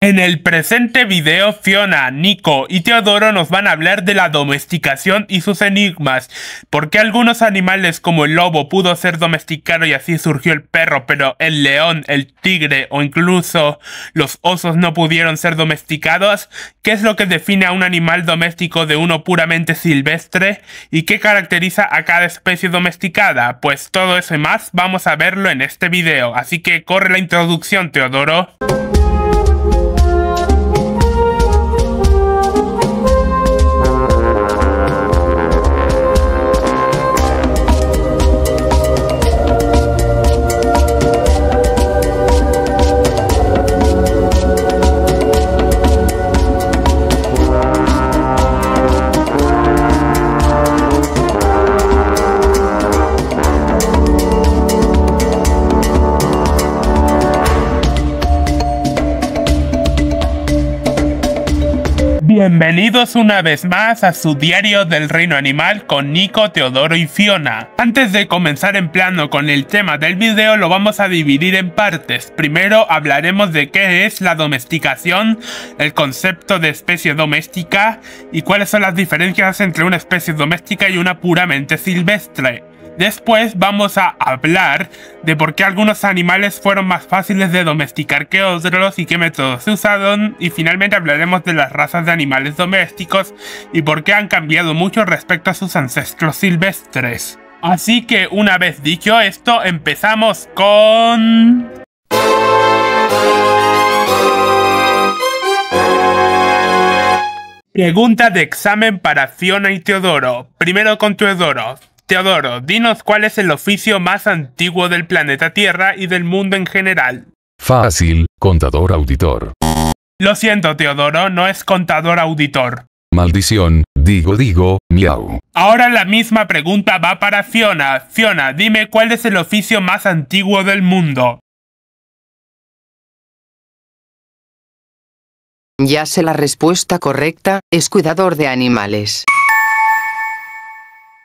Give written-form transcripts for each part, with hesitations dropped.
En el presente video, Fiona, Nico y Teodoro nos van a hablar de la domesticación y sus enigmas. ¿Por qué algunos animales como el lobo pudo ser domesticado y así surgió el perro, pero el león, el tigre o incluso los osos no pudieron ser domesticados? ¿Qué es lo que define a un animal doméstico de uno puramente silvestre? ¿Y qué caracteriza a cada especie domesticada? Pues todo eso y más vamos a verlo en este video, así que corre la introducción, Teodoro. Bienvenidos una vez más a su diario del reino animal con Nico, Teodoro y Fiona. Antes de comenzar en plano con el tema del video, lo vamos a dividir en partes. Primero hablaremos de qué es la domesticación, el concepto de especie doméstica y cuáles son las diferencias entre una especie doméstica y una puramente silvestre. Después vamos a hablar de por qué algunos animales fueron más fáciles de domesticar que otros y qué métodos se usaron, y finalmente hablaremos de las razas de animales domésticos y por qué han cambiado mucho respecto a sus ancestros silvestres. Así que una vez dicho esto, empezamos con... Pregunta de examen para Fiona y Teodoro. Primero con Teodoro. Teodoro, dinos cuál es el oficio más antiguo del planeta Tierra y del mundo en general. Fácil, contador auditor. Lo siento, Teodoro, no es contador auditor. Maldición, digo, miau. Ahora la misma pregunta va para Fiona. Fiona, dime cuál es el oficio más antiguo del mundo. Ya sé la respuesta correcta, es cuidador de animales.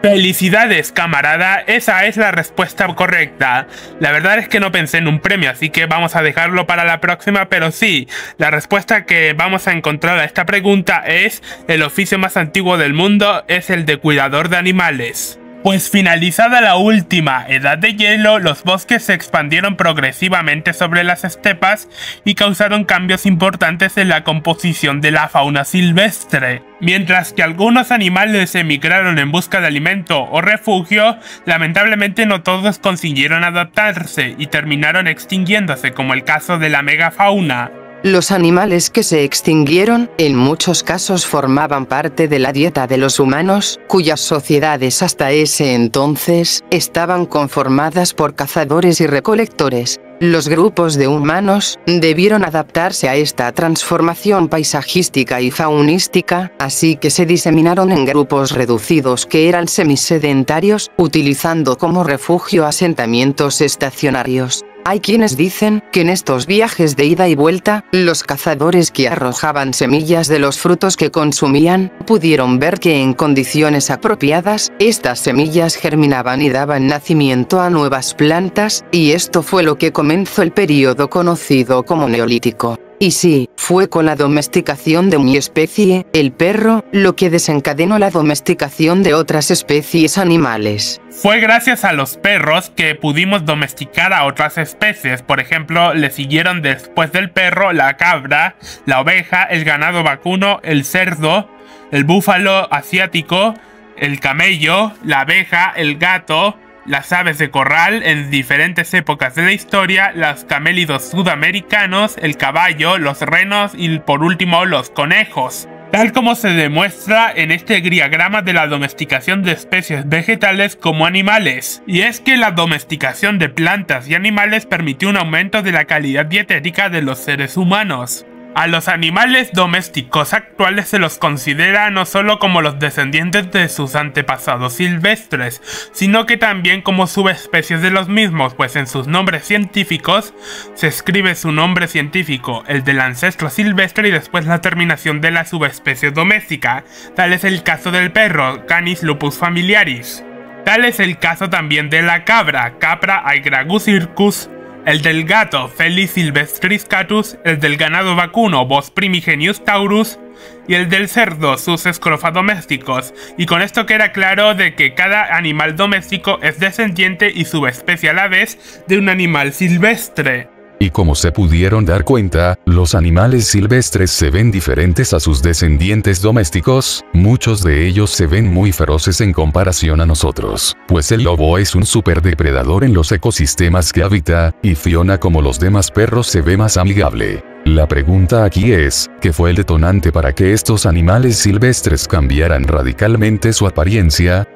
¡Felicidades, camarada! Esa es la respuesta correcta. La verdad es que no pensé en un premio, así que vamos a dejarlo para la próxima, pero sí, la respuesta que vamos a encontrar a esta pregunta es: el oficio más antiguo del mundo es el de cuidador de animales. Pues finalizada la última edad de hielo, los bosques se expandieron progresivamente sobre las estepas y causaron cambios importantes en la composición de la fauna silvestre. Mientras que algunos animales emigraron en busca de alimento o refugio, lamentablemente no todos consiguieron adaptarse y terminaron extinguiéndose, como el caso de la megafauna. Los animales que se extinguieron, en muchos casos formaban parte de la dieta de los humanos, cuyas sociedades hasta ese entonces estaban conformadas por cazadores y recolectores. Los grupos de humanos debieron adaptarse a esta transformación paisajística y faunística, así que se diseminaron en grupos reducidos que eran semisedentarios, utilizando como refugio asentamientos estacionarios. Hay quienes dicen que en estos viajes de ida y vuelta, los cazadores que arrojaban semillas de los frutos que consumían, pudieron ver que en condiciones apropiadas, estas semillas germinaban y daban nacimiento a nuevas plantas, y esto fue lo que comenzó el período conocido como Neolítico. Y sí, fue con la domesticación de mi especie, el perro, lo que desencadenó la domesticación de otras especies animales. Fue gracias a los perros que pudimos domesticar a otras especies. Por ejemplo, le siguieron después del perro la cabra, la oveja, el ganado vacuno, el cerdo, el búfalo asiático, el camello, la abeja, el gato, las aves de corral en diferentes épocas de la historia, los camélidos sudamericanos, el caballo, los renos y por último los conejos. Tal como se demuestra en este diagrama de la domesticación de especies vegetales como animales. Y es que la domesticación de plantas y animales permitió un aumento de la calidad dietética de los seres humanos. A los animales domésticos actuales se los considera no solo como los descendientes de sus antepasados silvestres, sino que también como subespecies de los mismos, pues en sus nombres científicos se escribe su nombre científico, el del ancestro silvestre y después la terminación de la subespecie doméstica. Tal es el caso del perro, Canis lupus familiaris. Tal es el caso también de la cabra, Capra aegragusircus el del gato Felis silvestris catus, el del ganado vacuno Bos primigenius taurus y el del cerdo sus scrofa domésticos, y con esto queda claro de que cada animal doméstico es descendiente y subespecie a la vez de un animal silvestre. Y como se pudieron dar cuenta, los animales silvestres se ven diferentes a sus descendientes domésticos, muchos de ellos se ven muy feroces en comparación a nosotros, pues el lobo es un superdepredador en los ecosistemas que habita, y Fiona como los demás perros se ve más amigable. La pregunta aquí es, ¿qué fue el detonante para que estos animales silvestres cambiaran radicalmente su apariencia?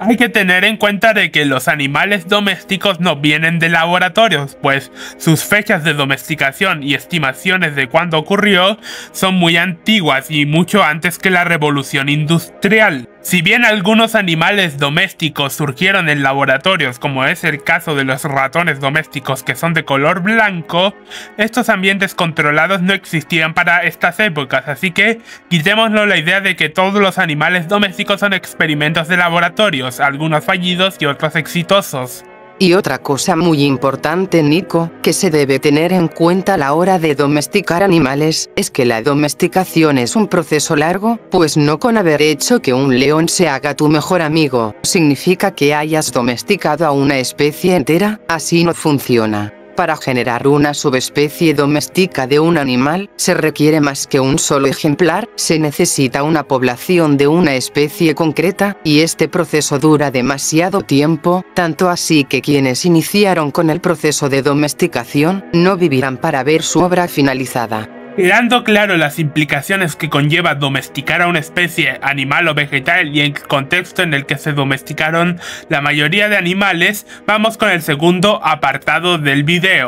Hay que tener en cuenta de que los animales domésticos no vienen de laboratorios, pues sus fechas de domesticación y estimaciones de cuándo ocurrió son muy antiguas y mucho antes que la revolución industrial. Si bien algunos animales domésticos surgieron en laboratorios, como es el caso de los ratones domésticos que son de color blanco, estos ambientes controlados no existían para estas épocas, así que quitémonos la idea de que todos los animales domésticos son experimentos de laboratorios, algunos fallidos y otros exitosos. Y otra cosa muy importante, Nico, que se debe tener en cuenta a la hora de domesticar animales, es que la domesticación es un proceso largo, pues no con haber hecho que un león se haga tu mejor amigo, significa que hayas domesticado a una especie entera, así no funciona. Para generar una subespecie doméstica de un animal, se requiere más que un solo ejemplar, se necesita una población de una especie concreta, y este proceso dura demasiado tiempo, tanto así que quienes iniciaron con el proceso de domesticación, no vivirán para ver su obra finalizada. Quedando claro las implicaciones que conlleva domesticar a una especie animal o vegetal y el contexto en el que se domesticaron la mayoría de animales, vamos con el segundo apartado del video.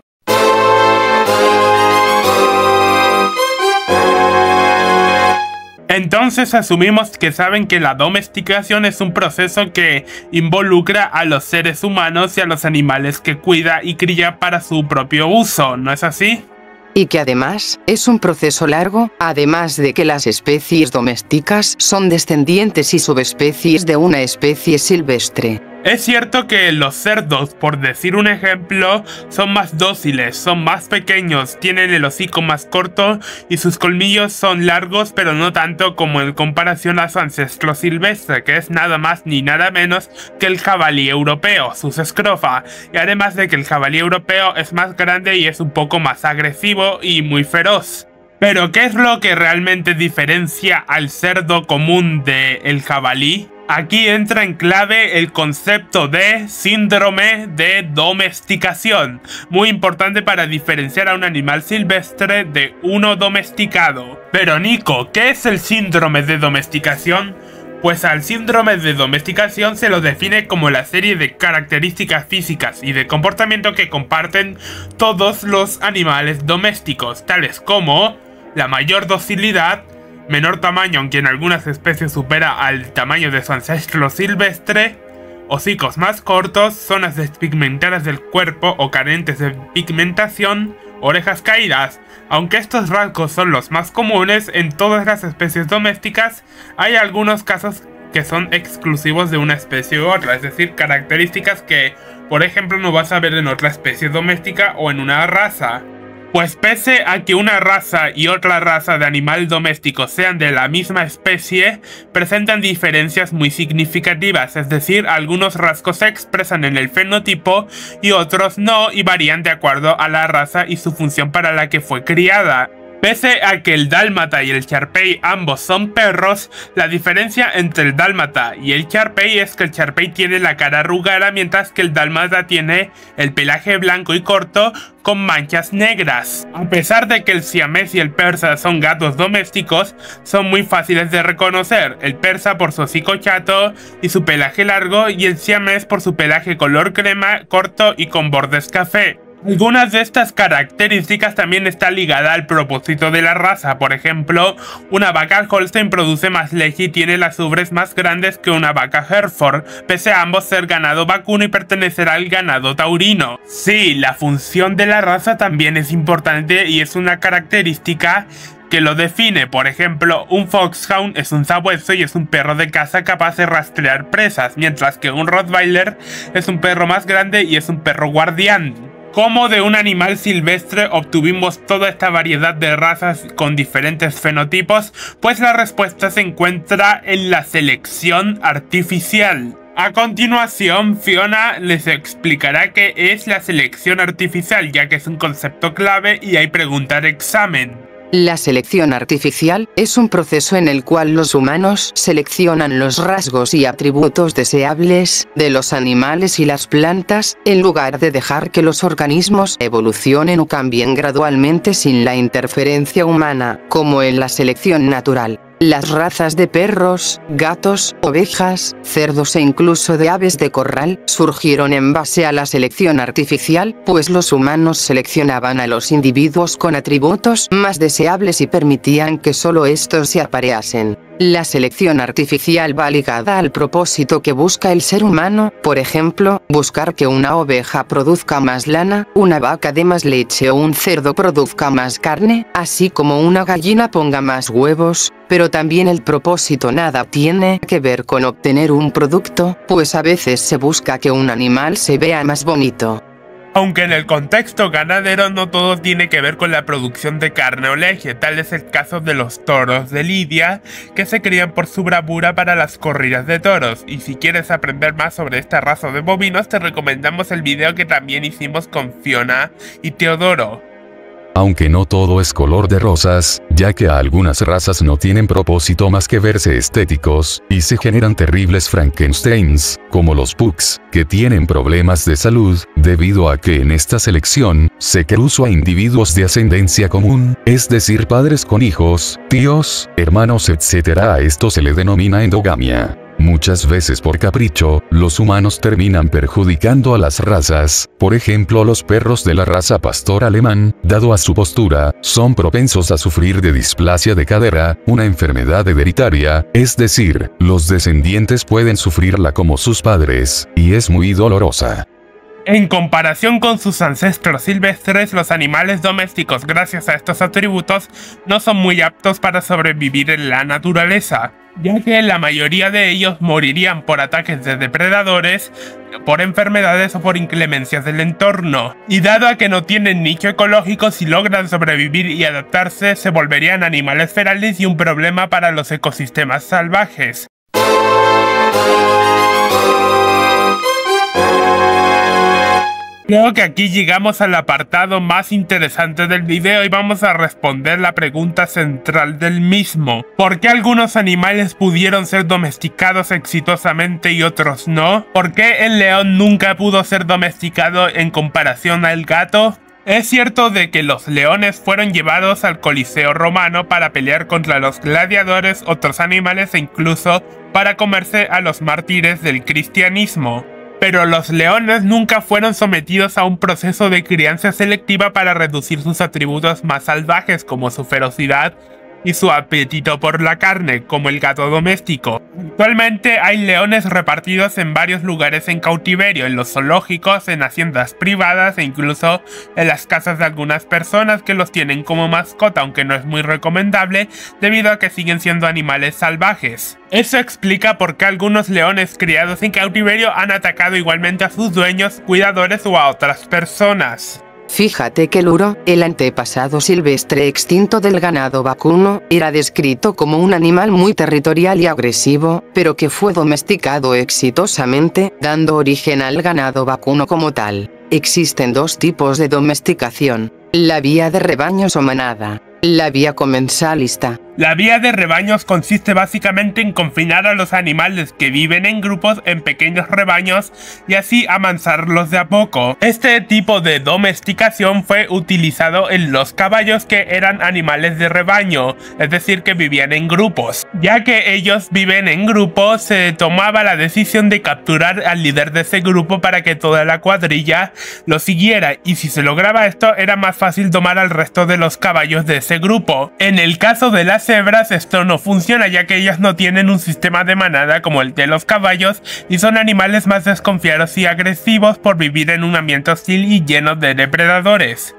Entonces asumimos que saben que la domesticación es un proceso que involucra a los seres humanos y a los animales que cuida y cría para su propio uso, ¿no es así? Y que además, es un proceso largo, además de que las especies domésticas son descendientes y subespecies de una especie silvestre. Es cierto que los cerdos, por decir un ejemplo, son más dóciles, son más pequeños, tienen el hocico más corto y sus colmillos son largos, pero no tanto como en comparación a su ancestro silvestre, que es nada más ni nada menos que el jabalí europeo, sus scrofa, y además de que el jabalí europeo es más grande y es un poco más agresivo y muy feroz. Pero ¿qué es lo que realmente diferencia al cerdo común del jabalí? Aquí entra en clave el concepto de síndrome de domesticación, muy importante para diferenciar a un animal silvestre de uno domesticado. Pero Nico, ¿qué es el síndrome de domesticación? Pues al síndrome de domesticación se lo define como la serie de características físicas y de comportamiento que comparten todos los animales domésticos, tales como la mayor docilidad, menor tamaño aunque en algunas especies supera al tamaño de su ancestro silvestre, hocicos más cortos, zonas despigmentadas del cuerpo o carentes de pigmentación, orejas caídas. Aunque estos rasgos son los más comunes en todas las especies domésticas, hay algunos casos que son exclusivos de una especie u otra, es decir, características que, por ejemplo, no vas a ver en otra especie doméstica o en una raza. Pues pese a que una raza y otra raza de animal doméstico sean de la misma especie, presentan diferencias muy significativas, es decir, algunos rasgos se expresan en el fenotipo y otros no, y varían de acuerdo a la raza y su función para la que fue criada. Pese a que el dálmata y el Shar-Pei ambos son perros, la diferencia entre el dálmata y el Shar-Pei es que el Shar-Pei tiene la cara arrugada mientras que el dálmata tiene el pelaje blanco y corto con manchas negras. A pesar de que el siamés y el persa son gatos domésticos, son muy fáciles de reconocer, el persa por su hocico chato y su pelaje largo y el siamés por su pelaje color crema, corto y con bordes café. Algunas de estas características también están ligadas al propósito de la raza. Por ejemplo, una vaca Holstein produce más leche y tiene las ubres más grandes que una vaca Hereford, pese a ambos ser ganado vacuno y pertenecer al ganado taurino. Sí, la función de la raza también es importante y es una característica que lo define. Por ejemplo, un Foxhound es un sabueso y es un perro de caza capaz de rastrear presas, mientras que un Rottweiler es un perro más grande y es un perro guardián. ¿Cómo de un animal silvestre obtuvimos toda esta variedad de razas con diferentes fenotipos? Pues la respuesta se encuentra en la selección artificial. A continuación, Fiona les explicará qué es la selección artificial, ya que es un concepto clave y hay pregunta de examen. La selección artificial es un proceso en el cual los humanos seleccionan los rasgos y atributos deseables de los animales y las plantas, en lugar de dejar que los organismos evolucionen o cambien gradualmente sin la interferencia humana, como en la selección natural. Las razas de perros, gatos, ovejas, cerdos e incluso de aves de corral surgieron en base a la selección artificial, pues los humanos seleccionaban a los individuos con atributos más deseables y permitían que solo estos se apareasen. La selección artificial va ligada al propósito que busca el ser humano, por ejemplo, buscar que una oveja produzca más lana, una vaca dé más leche o un cerdo produzca más carne, así como una gallina ponga más huevos, pero también el propósito nada tiene que ver con obtener un producto, pues a veces se busca que un animal se vea más bonito. Aunque en el contexto ganadero no todo tiene que ver con la producción de carne o leche, tal es el caso de los toros de Lidia, que se crían por su bravura para las corridas de toros, y si quieres aprender más sobre esta raza de bovinos te recomendamos el video que también hicimos con Fiona y Teodoro. Aunque no todo es color de rosas, ya que algunas razas no tienen propósito más que verse estéticos, y se generan terribles Frankensteins, como los pugs, que tienen problemas de salud, debido a que en esta selección, se cruzó a individuos de ascendencia común, es decir padres con hijos, tíos, hermanos etc. A esto se le denomina endogamia. Muchas veces por capricho, los humanos terminan perjudicando a las razas, por ejemplo los perros de la raza pastor alemán, dado a su postura, son propensos a sufrir de displasia de cadera, una enfermedad hereditaria, es decir, los descendientes pueden sufrirla como sus padres, y es muy dolorosa. En comparación con sus ancestros silvestres, los animales domésticos, gracias a estos atributos, no son muy aptos para sobrevivir en la naturaleza, ya que la mayoría de ellos morirían por ataques de depredadores, por enfermedades o por inclemencias del entorno. Y dado a que no tienen nicho ecológico, si logran sobrevivir y adaptarse, se volverían animales ferales y un problema para los ecosistemas salvajes. Creo que aquí llegamos al apartado más interesante del video y vamos a responder la pregunta central del mismo. ¿Por qué algunos animales pudieron ser domesticados exitosamente y otros no? ¿Por qué el león nunca pudo ser domesticado en comparación al gato? Es cierto de que los leones fueron llevados al Coliseo romano para pelear contra los gladiadores, otros animales e incluso para comerse a los mártires del cristianismo. Pero los leones nunca fueron sometidos a un proceso de crianza selectiva para reducir sus atributos más salvajes como su ferocidad y su apetito por la carne, como el gato doméstico. Actualmente hay leones repartidos en varios lugares en cautiverio, en los zoológicos, en haciendas privadas e incluso en las casas de algunas personas que los tienen como mascota, aunque no es muy recomendable debido a que siguen siendo animales salvajes. Eso explica por qué algunos leones criados en cautiverio han atacado igualmente a sus dueños, cuidadores o a otras personas. Fíjate que el uro, el antepasado silvestre extinto del ganado vacuno, era descrito como un animal muy territorial y agresivo, pero que fue domesticado exitosamente, dando origen al ganado vacuno como tal. Existen dos tipos de domesticación: la vía de rebaños o manada, la vía comensalista. La vía de rebaños consiste básicamente en confinar a los animales que viven en grupos en pequeños rebaños y así amansarlos de a poco. Este tipo de domesticación fue utilizado en los caballos, que eran animales de rebaño, es decir que vivían en grupos. Ya que ellos viven en grupos, se tomaba la decisión de capturar al líder de ese grupo para que toda la cuadrilla lo siguiera, y si se lograba esto era más fácil domar al resto de los caballos de ese grupo. En el caso de las cebras esto no funciona, ya que ellas no tienen un sistema de manada como el de los caballos y son animales más desconfiados y agresivos por vivir en un ambiente hostil y lleno de depredadores.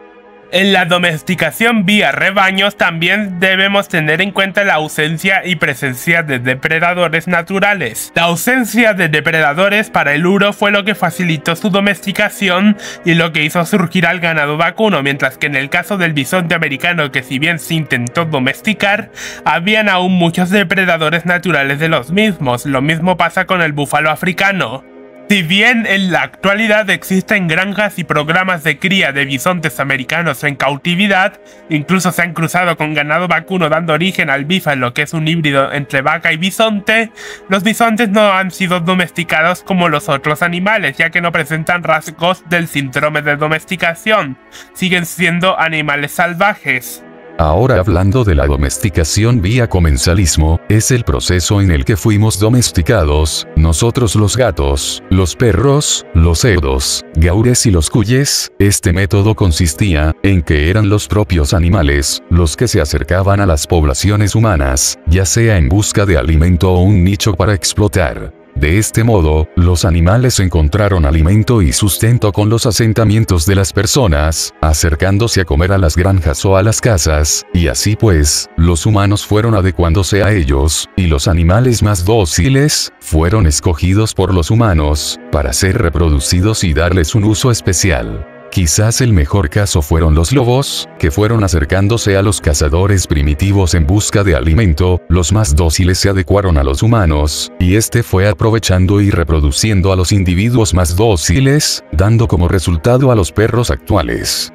En la domesticación vía rebaños también debemos tener en cuenta la ausencia y presencia de depredadores naturales. La ausencia de depredadores para el uro fue lo que facilitó su domesticación y lo que hizo surgir al ganado vacuno, mientras que en el caso del bisonte americano, que si bien se intentó domesticar, habían aún muchos depredadores naturales de los mismos. Lo mismo pasa con el búfalo africano. Si bien en la actualidad existen granjas y programas de cría de bisontes americanos en cautividad, incluso se han cruzado con ganado vacuno dando origen al bífalo, que es un híbrido entre vaca y bisonte, los bisontes no han sido domesticados como los otros animales, ya que no presentan rasgos del síndrome de domesticación, siguen siendo animales salvajes. Ahora hablando de la domesticación vía comensalismo, es el proceso en el que fuimos domesticados, nosotros los gatos, los perros, los cerdos, gaures y los cuyes. Este método consistía en que eran los propios animales los que se acercaban a las poblaciones humanas, ya sea en busca de alimento o un nicho para explotar. De este modo, los animales encontraron alimento y sustento con los asentamientos de las personas, acercándose a comer a las granjas o a las casas, y así pues, los humanos fueron adecuándose a ellos, y los animales más dóciles fueron escogidos por los humanos para ser reproducidos y darles un uso especial. Quizás el mejor caso fueron los lobos, que fueron acercándose a los cazadores primitivos en busca de alimento, los más dóciles se adecuaron a los humanos, y este fue aprovechando y reproduciendo a los individuos más dóciles, dando como resultado a los perros actuales.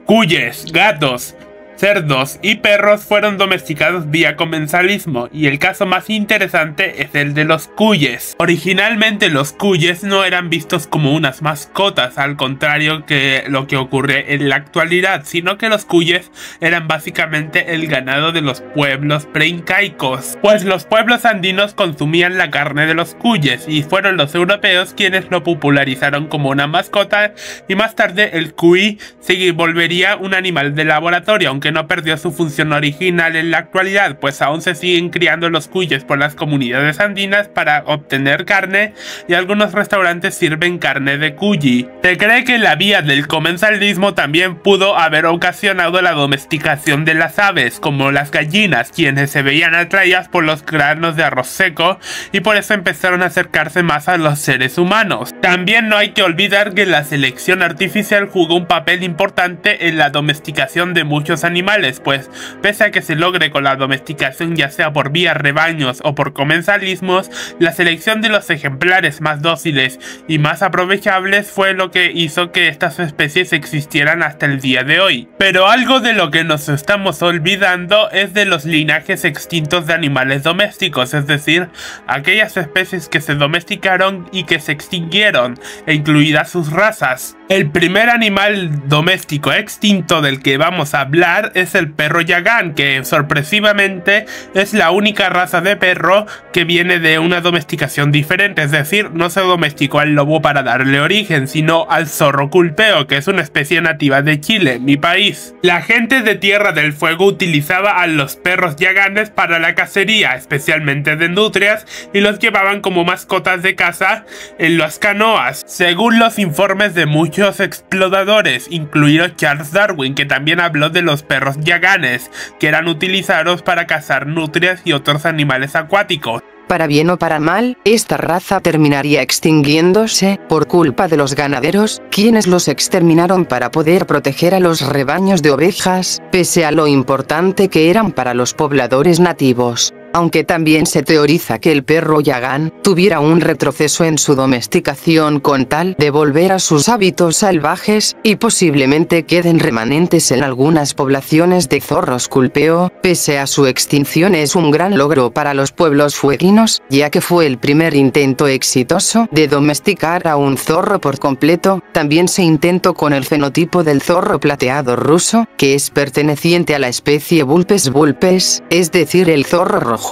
Cuyes, gatos, cerdos y perros fueron domesticados vía comensalismo, y el caso más interesante es el de los cuyes. Originalmente los cuyes no eran vistos como unas mascotas, al contrario que lo que ocurre en la actualidad, sino que los cuyes eran básicamente el ganado de los pueblos preincaicos, pues los pueblos andinos consumían la carne de los cuyes, y fueron los europeos quienes lo popularizaron como una mascota, y más tarde el cuy se volvería un animal de laboratorio, aunque no perdió su función original en la actualidad, pues aún se siguen criando los cuyes por las comunidades andinas para obtener carne, y algunos restaurantes sirven carne de cuyi. Se cree que la vía del comensalismo también pudo haber ocasionado la domesticación de las aves, como las gallinas, quienes se veían atraídas por los granos de arroz seco y por eso empezaron a acercarse más a los seres humanos. También no hay que olvidar que la selección artificial jugó un papel importante en la domesticación de muchos animales, pues pese a que se logre con la domesticación ya sea por vía rebaños o por comensalismos, la selección de los ejemplares más dóciles y más aprovechables fue lo que hizo que estas especies existieran hasta el día de hoy. Pero algo de lo que nos estamos olvidando es de los linajes extintos de animales domésticos, es decir, aquellas especies que se domesticaron y que se extinguieron, e incluidas sus razas. El primer animal doméstico extinto del que vamos a hablar es el perro yagán, que sorpresivamente es la única raza de perro que viene de una domesticación diferente, es decir, no se domesticó al lobo para darle origen, sino al zorro culpeo, que es una especie nativa de Chile, mi país. La gente de Tierra del Fuego utilizaba a los perros yaganes para la cacería, especialmente de nutrias, y los llevaban como mascotas de caza en las canoas, según los informes de muchos exploradores, incluido Charles Darwin, que también habló de los perros yaganes, que eran utilizados para cazar nutrias y otros animales acuáticos. Para bien o para mal, esta raza terminaría extinguiéndose por culpa de los ganaderos, quienes los exterminaron para poder proteger a los rebaños de ovejas, pese a lo importante que eran para los pobladores nativos. Aunque también se teoriza que el perro yagán tuviera un retroceso en su domesticación con tal de volver a sus hábitos salvajes, y posiblemente queden remanentes en algunas poblaciones de zorros culpeo, pese a su extinción es un gran logro para los pueblos fueguinos, ya que fue el primer intento exitoso de domesticar a un zorro por completo. También se intentó con el fenotipo del zorro plateado ruso, que es perteneciente a la especie Vulpes vulpes, es decir el zorro rojo.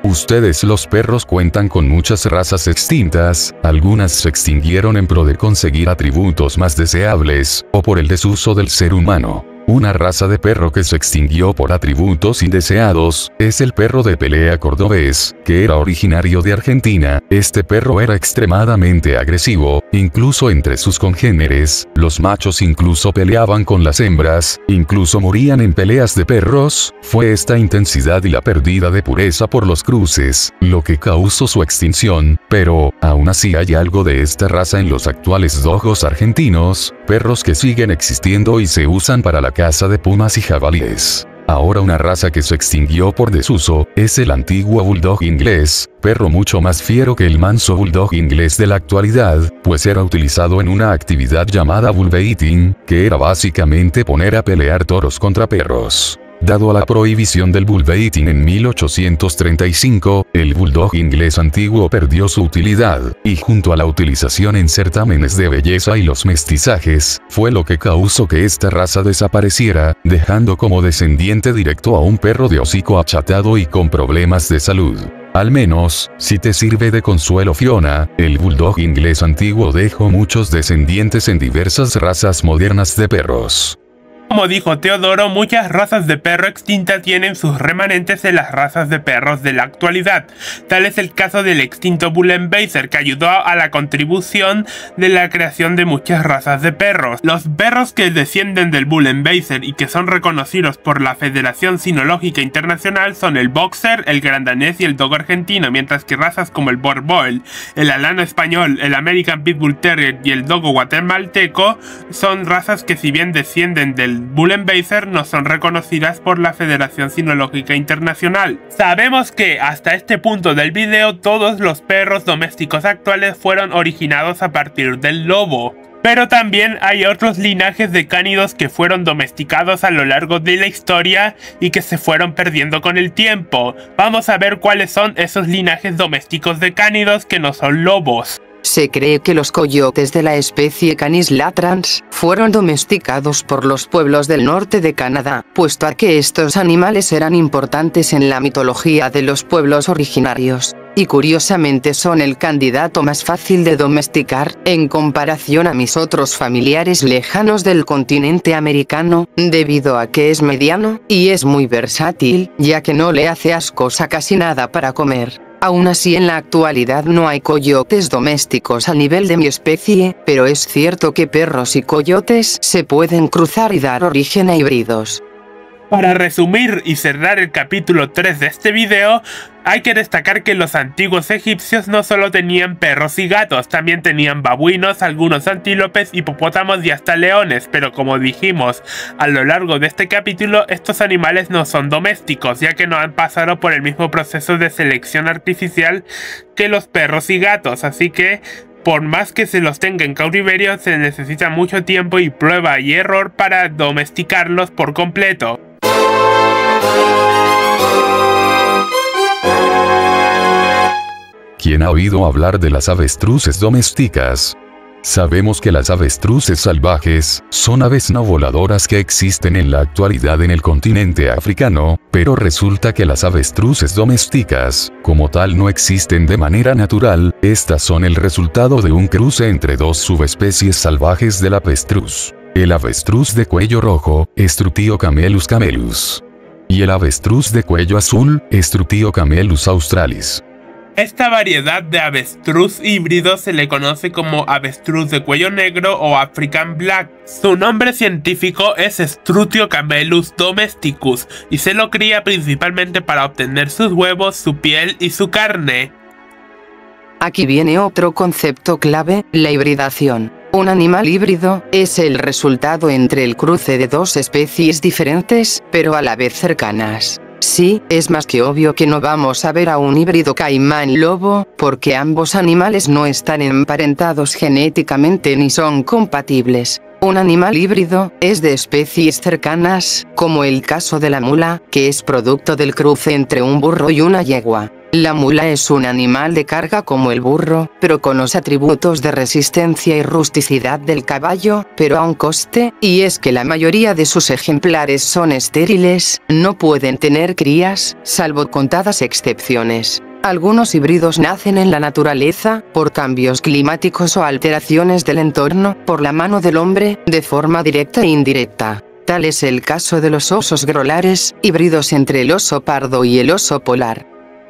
Ustedes los perros cuentan con muchas razas extintas, algunas se extinguieron en pro de conseguir atributos más deseables, o por el desuso del ser humano. Una raza de perro que se extinguió por atributos indeseados, es el perro de pelea cordobés, que era originario de Argentina. Este perro era extremadamente agresivo, incluso entre sus congéneres, los machos incluso peleaban con las hembras, incluso morían en peleas de perros. Fue esta intensidad y la pérdida de pureza por los cruces, lo que causó su extinción, pero, aún así hay algo de esta raza en los actuales dogos argentinos, perros que siguen existiendo y se usan para la caza de pumas y jabalíes. Ahora una raza que se extinguió por desuso, es el antiguo bulldog inglés, perro mucho más fiero que el manso bulldog inglés de la actualidad, pues era utilizado en una actividad llamada bullbaiting, que era básicamente poner a pelear toros contra perros. Dado a la prohibición del bullbaiting en 1835, el bulldog inglés antiguo perdió su utilidad, y junto a la utilización en certámenes de belleza y los mestizajes, fue lo que causó que esta raza desapareciera, dejando como descendiente directo a un perro de hocico achatado y con problemas de salud. Al menos, si te sirve de consuelo Fiona, el bulldog inglés antiguo dejó muchos descendientes en diversas razas modernas de perros. Como dijo Teodoro, muchas razas de perro extintas tienen sus remanentes en las razas de perros de la actualidad. Tal es el caso del extinto Bullenbeiser, que ayudó a la contribución de la creación de muchas razas de perros. Los perros que descienden del Bullenbeiser y que son reconocidos por la Federación Cinológica Internacional son el Boxer, el Gran Danés y el Dogo argentino, mientras que razas como el Boerboel, el Alano español, el American Pitbull Terrier y el Dogo guatemalteco son razas que, si bien descienden del Bullenbeiser, no son reconocidas por la Federación Cinológica Internacional. Sabemos que hasta este punto del video todos los perros domésticos actuales fueron originados a partir del lobo. Pero también hay otros linajes de cánidos que fueron domesticados a lo largo de la historia y que se fueron perdiendo con el tiempo. Vamos a ver cuáles son esos linajes domésticos de cánidos que no son lobos. Se cree que los coyotes de la especie Canis latrans fueron domesticados por los pueblos del norte de Canadá, puesto a que estos animales eran importantes en la mitología de los pueblos originarios, y curiosamente son el candidato más fácil de domesticar, en comparación a mis otros familiares lejanos del continente americano, debido a que es mediano, y es muy versátil, ya que no le hace ascos a casi nada para comer. Aún así, en la actualidad no hay coyotes domésticos a nivel de mi especie, pero es cierto que perros y coyotes se pueden cruzar y dar origen a híbridos. Para resumir y cerrar el capítulo 3 de este video, hay que destacar que los antiguos egipcios no solo tenían perros y gatos, también tenían babuinos, algunos antílopes, hipopótamos y hasta leones, pero como dijimos a lo largo de este capítulo, estos animales no son domésticos, ya que no han pasado por el mismo proceso de selección artificial que los perros y gatos, así que por más que se los tenga en cautiverio, se necesita mucho tiempo y prueba y error para domesticarlos por completo. ¿Quién ha oído hablar de las avestruces domésticas? Sabemos que las avestruces salvajes son aves no voladoras que existen en la actualidad en el continente africano, pero resulta que las avestruces domésticas, como tal, no existen de manera natural. Estas son el resultado de un cruce entre dos subespecies salvajes del avestruz: el avestruz de cuello rojo, Struthio camelus camelus, y el avestruz de cuello azul, Struthio camelus australis. Esta variedad de avestruz híbrido se le conoce como avestruz de cuello negro o African Black. Su nombre científico es Struthio camelus domesticus y se lo cría principalmente para obtener sus huevos, su piel y su carne. Aquí viene otro concepto clave: la hibridación. Un animal híbrido es el resultado entre el cruce de dos especies diferentes, pero a la vez cercanas. Sí, es más que obvio que no vamos a ver a un híbrido caimán-lobo, porque ambos animales no están emparentados genéticamente ni son compatibles. Un animal híbrido es de especies cercanas, como el caso de la mula, que es producto del cruce entre un burro y una yegua. La mula es un animal de carga como el burro, pero con los atributos de resistencia y rusticidad del caballo, pero a un coste, y es que la mayoría de sus ejemplares son estériles, no pueden tener crías, salvo contadas excepciones. Algunos híbridos nacen en la naturaleza, por cambios climáticos o alteraciones del entorno, por la mano del hombre, de forma directa e indirecta. Tal es el caso de los osos grolares, híbridos entre el oso pardo y el oso polar.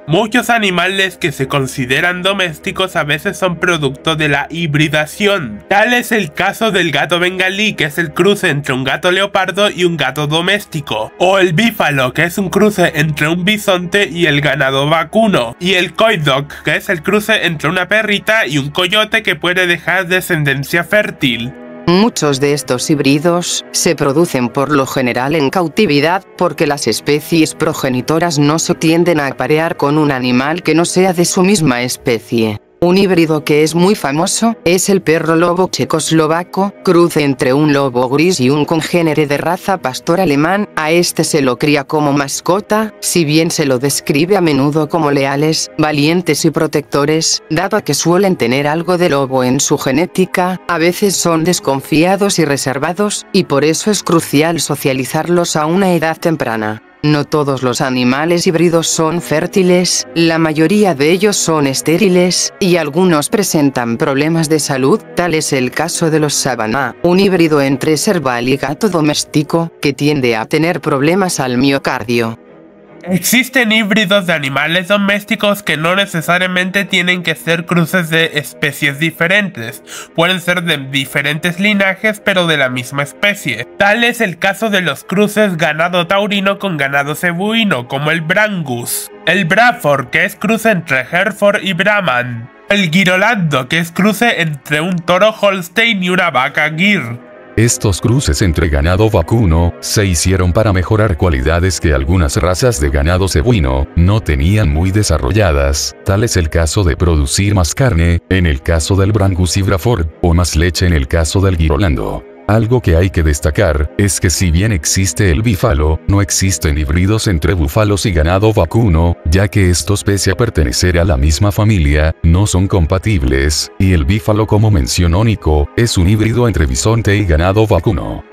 Muchos animales que se consideran domésticos a veces son producto de la hibridación. Tal es el caso del gato bengalí, que es el cruce entre un gato leopardo y un gato doméstico, o el bífalo, que es un cruce entre un bisonte y el ganado vacuno, y el coy dog, que es el cruce entre una perrita y un coyote que puede dejar descendencia fértil. Muchos de estos híbridos se producen por lo general en cautividad, porque las especies progenitoras no se tienden a aparear con un animal que no sea de su misma especie. Un híbrido que es muy famoso es el perro lobo checoslovaco, cruce entre un lobo gris y un congénere de raza pastor alemán. A este se lo cría como mascota, si bien se lo describe a menudo como leales, valientes y protectores, dado que suelen tener algo de lobo en su genética, a veces son desconfiados y reservados, y por eso es crucial socializarlos a una edad temprana. No todos los animales híbridos son fértiles, la mayoría de ellos son estériles, y algunos presentan problemas de salud. Tal es el caso de los Savannah, un híbrido entre serval y gato doméstico, que tiende a tener problemas al miocardio. Existen híbridos de animales domésticos que no necesariamente tienen que ser cruces de especies diferentes, pueden ser de diferentes linajes pero de la misma especie. Tal es el caso de los cruces ganado taurino con ganado cebuino, como el Brangus, el Braford, que es cruce entre Hereford y Brahman, el Girolando, que es cruce entre un toro Holstein y una vaca Gir. Estos cruces entre ganado vacuno se hicieron para mejorar cualidades que algunas razas de ganado cebuino no tenían muy desarrolladas. Tal es el caso de producir más carne, en el caso del Brangus y Braford, o más leche en el caso del Girolando. Algo que hay que destacar es que si bien existe el bífalo, no existen híbridos entre búfalos y ganado vacuno, ya que estos, pese a pertenecer a la misma familia, no son compatibles, y el bífalo, como mencionó Nico, es un híbrido entre bisonte y ganado vacuno.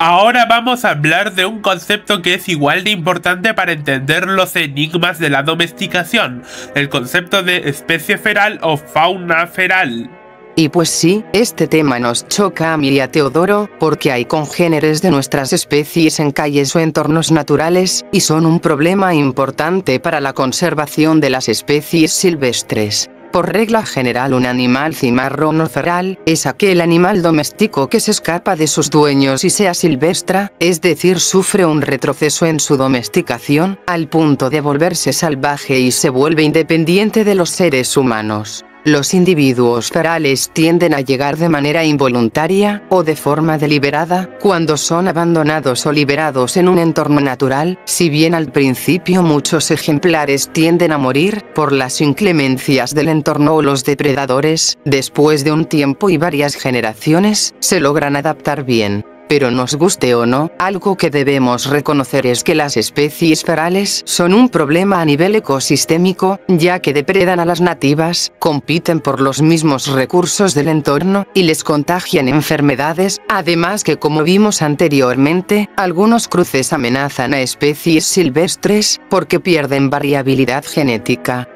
Ahora vamos a hablar de un concepto que es igual de importante para entender los enigmas de la domesticación, el concepto de especie feral o fauna feral. Y pues sí, este tema nos choca a mí y a Teodoro, porque hay congéneres de nuestras especies en calles o entornos naturales, y son un problema importante para la conservación de las especies silvestres. Por regla general, un animal cimarrón o feral es aquel animal doméstico que se escapa de sus dueños y se asilvestra, es decir, sufre un retroceso en su domesticación, al punto de volverse salvaje y se vuelve independiente de los seres humanos. Los individuos ferales tienden a llegar de manera involuntaria, o de forma deliberada, cuando son abandonados o liberados en un entorno natural. Si bien al principio muchos ejemplares tienden a morir por las inclemencias del entorno o los depredadores, después de un tiempo y varias generaciones, se logran adaptar bien. Pero nos guste o no, algo que debemos reconocer es que las especies ferales son un problema a nivel ecosistémico, ya que depredan a las nativas, compiten por los mismos recursos del entorno, y les contagian enfermedades, además que, como vimos anteriormente, algunos cruces amenazan a especies silvestres, porque pierden variabilidad genética.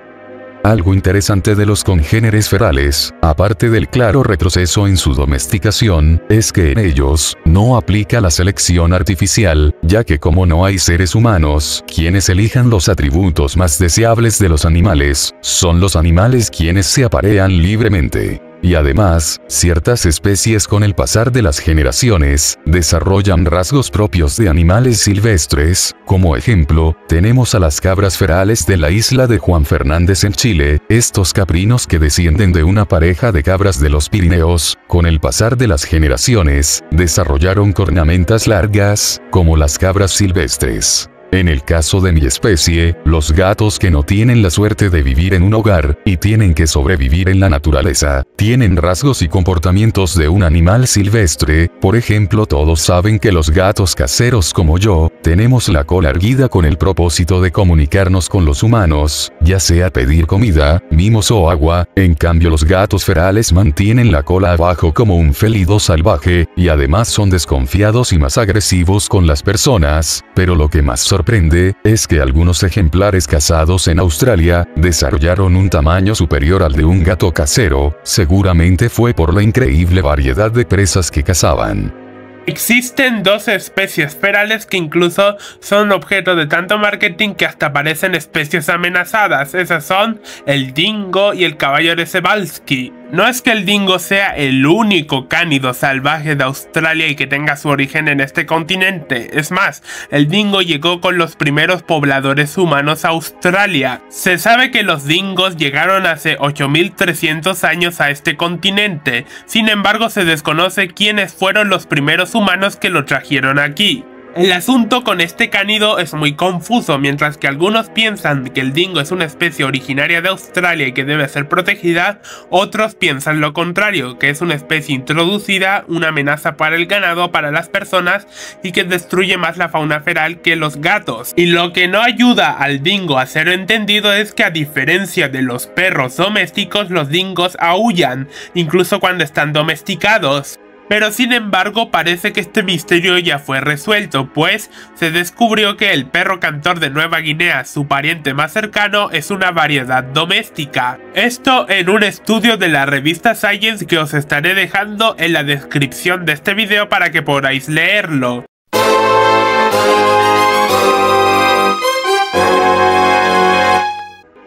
Algo interesante de los congéneres ferales, aparte del claro retroceso en su domesticación, es que en ellos no aplica la selección artificial, ya que como no hay seres humanos quienes elijan los atributos más deseables de los animales, son los animales quienes se aparean libremente. Y además, ciertas especies con el pasar de las generaciones, desarrollan rasgos propios de animales silvestres. Como ejemplo, tenemos a las cabras ferales de la isla de Juan Fernández en Chile. Estos caprinos, que descienden de una pareja de cabras de los Pirineos, con el pasar de las generaciones, desarrollaron cornamentas largas, como las cabras silvestres. En el caso de mi especie, los gatos que no tienen la suerte de vivir en un hogar, y tienen que sobrevivir en la naturaleza, tienen rasgos y comportamientos de un animal silvestre. Por ejemplo, todos saben que los gatos caseros como yo, tenemos la cola erguida con el propósito de comunicarnos con los humanos, ya sea pedir comida, mimos o agua. En cambio, los gatos ferales mantienen la cola abajo como un felido salvaje, y además son desconfiados y más agresivos con las personas. Pero lo que más sorprende es que algunos ejemplares cazados en Australia desarrollaron un tamaño superior al de un gato casero. Seguramente fue por la increíble variedad de presas que cazaban. Existen dos especies ferales que incluso son objeto de tanto marketing que hasta parecen especies amenazadas. Esas son el dingo y el caballo de Przewalski. No es que el dingo sea el único cánido salvaje de Australia y que tenga su origen en este continente. Es más, el dingo llegó con los primeros pobladores humanos a Australia. Se sabe que los dingos llegaron hace 8300 años a este continente. Sin embargo, se desconoce quiénes fueron los primeros humanos que lo trajeron aquí. El asunto con este cánido es muy confuso. Mientras que algunos piensan que el dingo es una especie originaria de Australia y que debe ser protegida, otros piensan lo contrario, que es una especie introducida, una amenaza para el ganado, para las personas y que destruye más la fauna feral que los gatos. Y lo que no ayuda al dingo a ser entendido es que, a diferencia de los perros domésticos, los dingos aúllan, incluso cuando están domesticados. Pero sin embargo parece que este misterio ya fue resuelto, pues se descubrió que el perro cantor de Nueva Guinea, su pariente más cercano, es una variedad doméstica. Esto en un estudio de la revista Science que os estaré dejando en la descripción de este video para que podáis leerlo.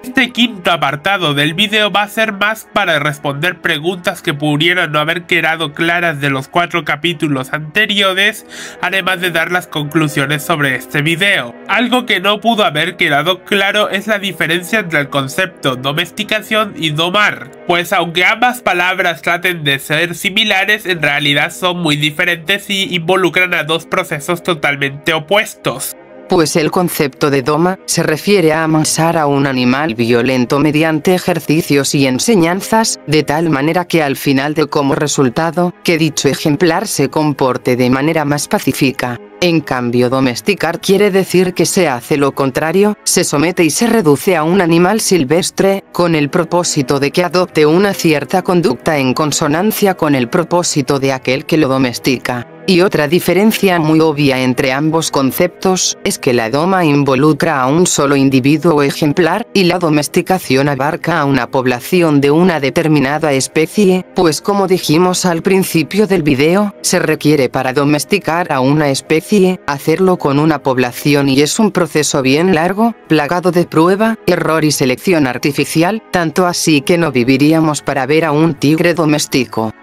Este quinto apartado del video va a ser más para responder preguntas que pudieran no haber quedado claras de los 4 capítulos anteriores, además de dar las conclusiones sobre este video. Algo que no pudo haber quedado claro es la diferencia entre el concepto domesticación y domar, pues aunque ambas palabras traten de ser similares, en realidad son muy diferentes y involucran a dos procesos totalmente opuestos. Pues el concepto de doma se refiere a amasar a un animal violento mediante ejercicios y enseñanzas, de tal manera que al final dé como resultado que dicho ejemplar se comporte de manera más pacífica. En cambio, domesticar quiere decir que se hace lo contrario, se somete y se reduce a un animal silvestre, con el propósito de que adopte una cierta conducta en consonancia con el propósito de aquel que lo domestica. Y otra diferencia muy obvia entre ambos conceptos es que la doma involucra a un solo individuo o ejemplar, y la domesticación abarca a una población de una determinada especie, pues como dijimos al principio del video, se requiere para domesticar a una especie, hacerlo con una población y es un proceso bien largo, plagado de prueba, error y selección artificial, tanto así que no viviríamos para ver a un tigre doméstico.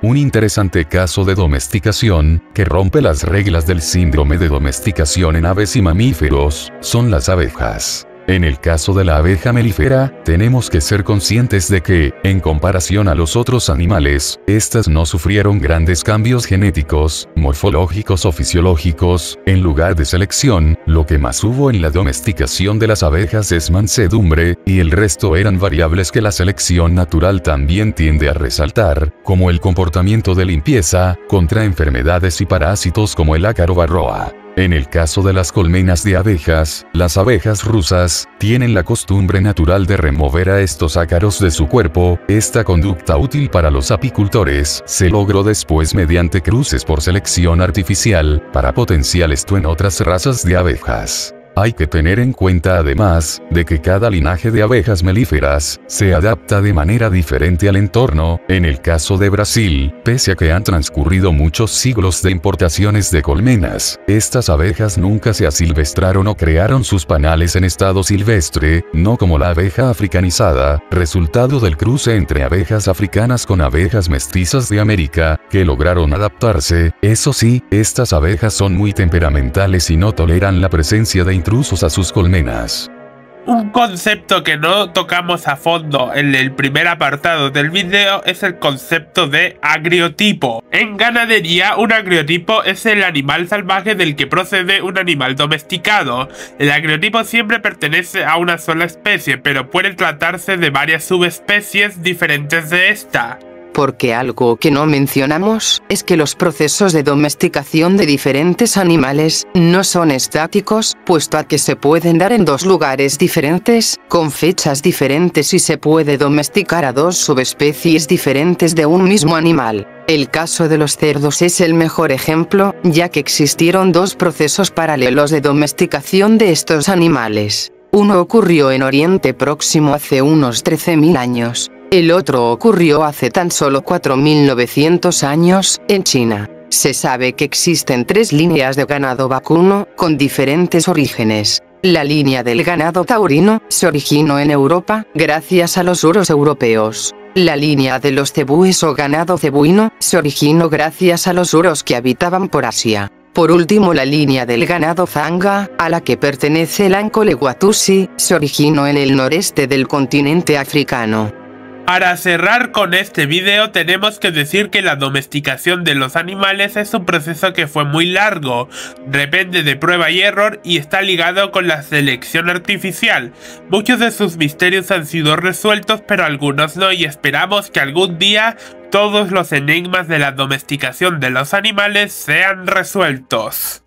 Un interesante caso de domesticación, que rompe las reglas del síndrome de domesticación en aves y mamíferos, son las abejas. En el caso de la abeja melífera, tenemos que ser conscientes de que, en comparación a los otros animales, estas no sufrieron grandes cambios genéticos, morfológicos o fisiológicos. En lugar de selección, lo que más hubo en la domesticación de las abejas es mansedumbre, y el resto eran variables que la selección natural también tiende a resaltar, como el comportamiento de limpieza, contra enfermedades y parásitos como el ácaro varroa. En el caso de las colmenas de abejas, las abejas rusas tienen la costumbre natural de remover a estos ácaros de su cuerpo. Esta conducta útil para los apicultores se logró después mediante cruces por selección artificial, para potenciar esto en otras razas de abejas. Hay que tener en cuenta además, de que cada linaje de abejas melíferas se adapta de manera diferente al entorno. En el caso de Brasil, pese a que han transcurrido muchos siglos de importaciones de colmenas, estas abejas nunca se asilvestraron o crearon sus panales en estado silvestre, no como la abeja africanizada, resultado del cruce entre abejas africanas con abejas mestizas de América, que lograron adaptarse. Eso sí, estas abejas son muy temperamentales y no toleran la presencia de intrusos a sus colmenas. Un concepto que no tocamos a fondo en el primer apartado del video es el concepto de agriotipo. En ganadería, un agriotipo es el animal salvaje del que procede un animal domesticado. El agriotipo siempre pertenece a una sola especie, pero puede tratarse de varias subespecies diferentes de esta. Porque algo que no mencionamos es que los procesos de domesticación de diferentes animales no son estáticos, puesto a que se pueden dar en dos lugares diferentes, con fechas diferentes y se puede domesticar a dos subespecies diferentes de un mismo animal. El caso de los cerdos es el mejor ejemplo, ya que existieron dos procesos paralelos de domesticación de estos animales. Uno ocurrió en Oriente Próximo hace unos 13.000 años. El otro ocurrió hace tan solo 4.900 años, en China. Se sabe que existen 3 líneas de ganado vacuno, con diferentes orígenes. La línea del ganado taurino se originó en Europa, gracias a los uros europeos. La línea de los cebúes o ganado cebuino se originó gracias a los uros que habitaban por Asia. Por último, la línea del ganado zanga, a la que pertenece el Ankole Watusi, se originó en el noreste del continente africano. Para cerrar con este video tenemos que decir que la domesticación de los animales es un proceso que fue muy largo, depende de prueba y error y está ligado con la selección artificial. Muchos de sus misterios han sido resueltos pero algunos no, y esperamos que algún día todos los enigmas de la domesticación de los animales sean resueltos.